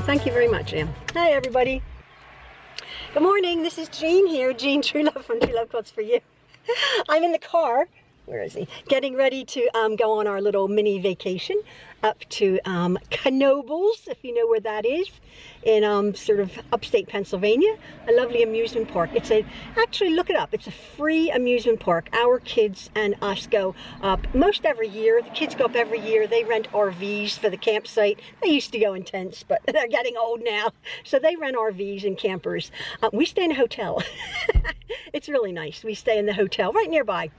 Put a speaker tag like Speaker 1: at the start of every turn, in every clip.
Speaker 1: Thank you very much, Ann. Hi, everybody. Good morning. This is Jean here. Jean Truelove from Truelove Quilts for you. I'm in the car. Where is he? Getting ready to go on our little mini vacation up to Knoebles, if you know where that is, in sort of upstate Pennsylvania. A lovely amusement park. Actually look it up. It's a free amusement park. Our kids and us go up most every year. The kids go up every year. They rent RVs for the campsite. They used to go in tents, but they're getting old now. So they rent RVs and campers. We stay in a hotel. It's really nice. We stay in the hotel right nearby.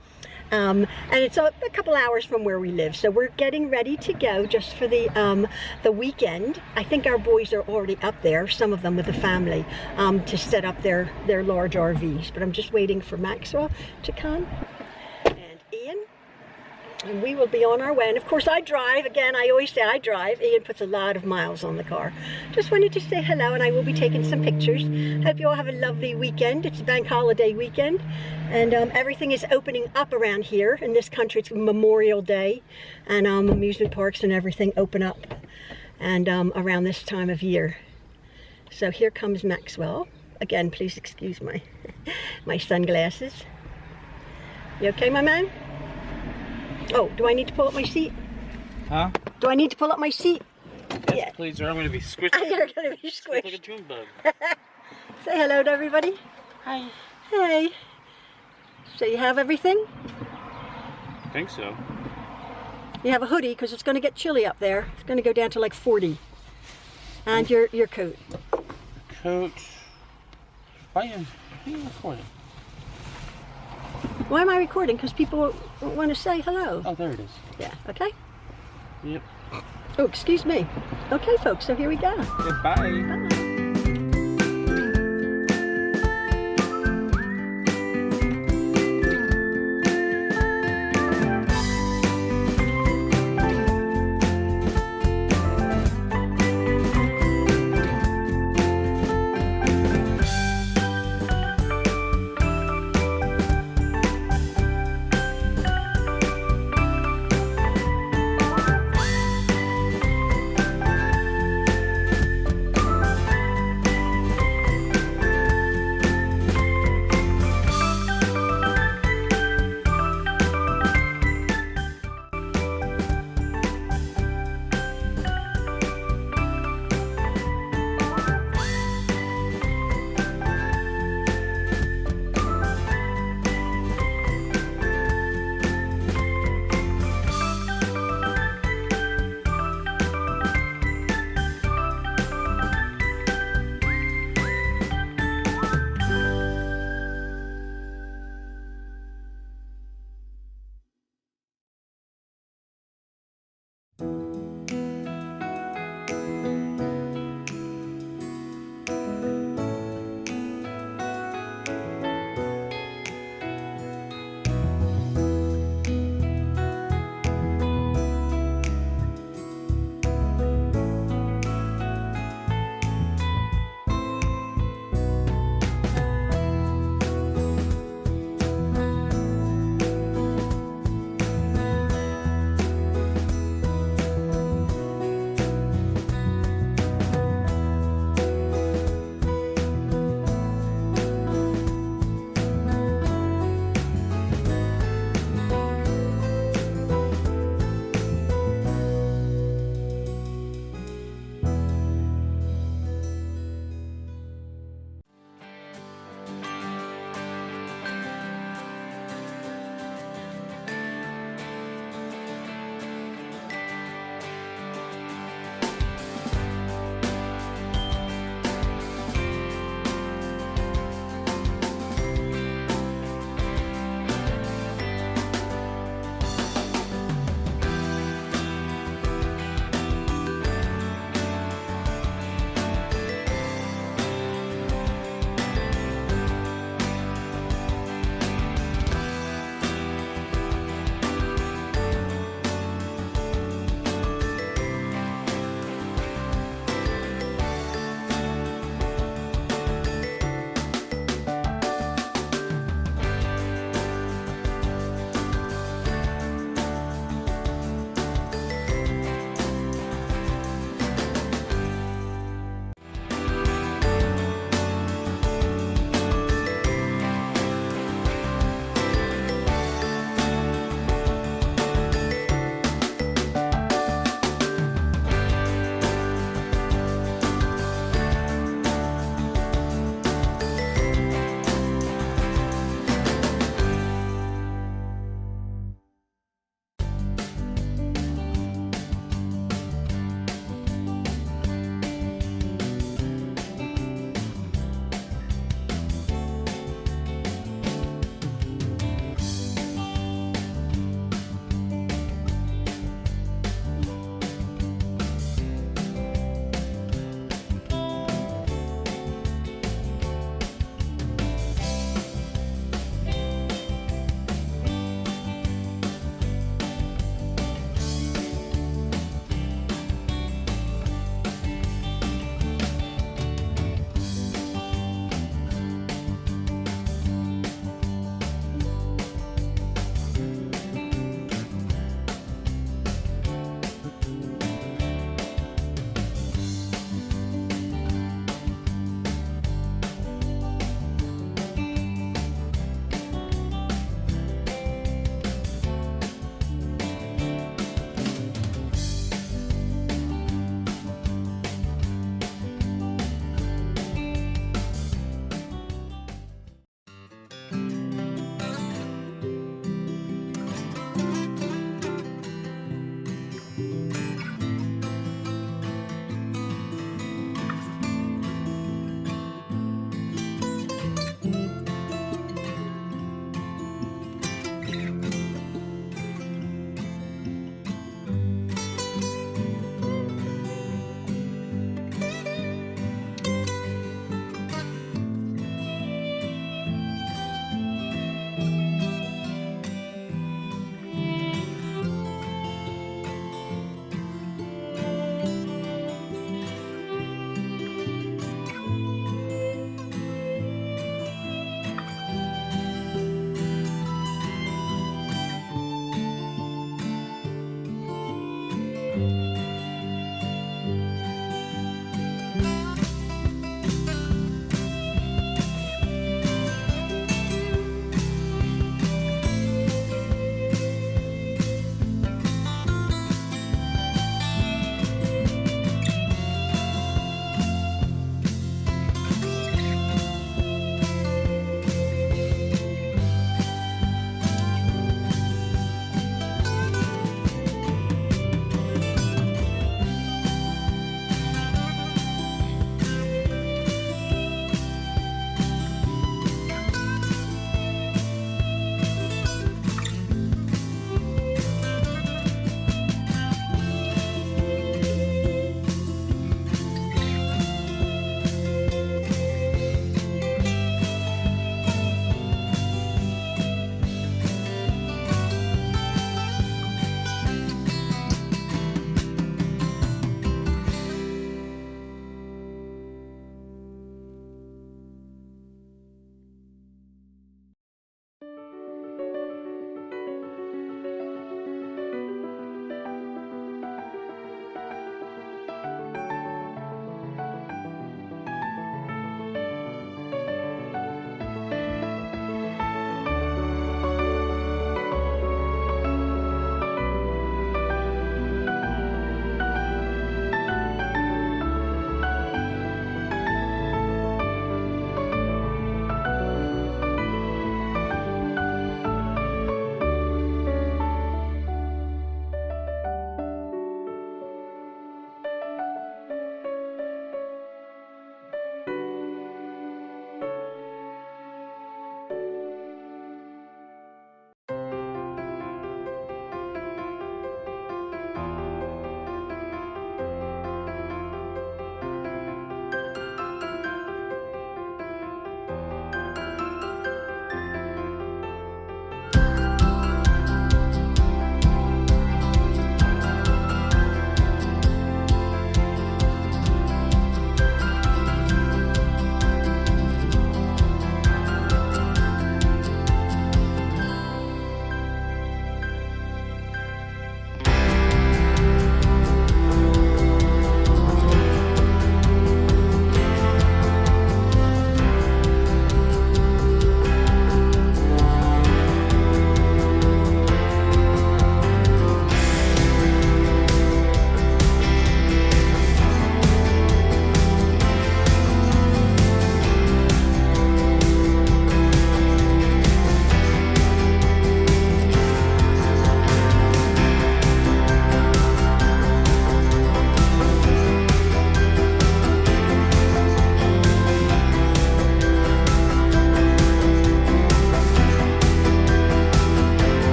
Speaker 1: And it's a couple hours from where we live, so we're getting ready to go just for the weekend. I think our boys are already up there, some of them with the family, to set up their large RVs. But I'm just waiting for Maxwell to come and Ian, and we will be on our way. And of course I drive. Again, I always say I drive. Ian puts a lot of miles on the car. Just wanted to say hello, and I will be taking some pictures. Hope you all have a lovely weekend. It's a bank holiday weekend. And everything is opening up around here. In this country, it's Memorial Day, and amusement parks and everything open up and around this time of year. So here comes Maxwell. Again, please excuse my my sunglasses. You okay, my man? Oh, do I need to pull up my seat?
Speaker 2: Huh?
Speaker 1: Do I need to pull up my seat?
Speaker 2: Yes,
Speaker 1: Yeah.
Speaker 2: please, or I'm going to be squished.
Speaker 1: You're going to be squished.
Speaker 2: Like a June bug.
Speaker 1: Say hello to everybody.
Speaker 2: Hi.
Speaker 1: Hey. So you have everything?
Speaker 2: I think so.
Speaker 1: You have a hoodie because it's going to get chilly up there. It's going to go down to like 40. And your coat.
Speaker 2: Coat. Why am I recording?
Speaker 1: Why am I recording? Because people want to say hello.
Speaker 2: Oh, there it is.
Speaker 1: Yeah, okay?
Speaker 2: Yep.
Speaker 1: Oh, excuse me. Okay, folks, so here we go.
Speaker 2: Goodbye.
Speaker 1: Bye.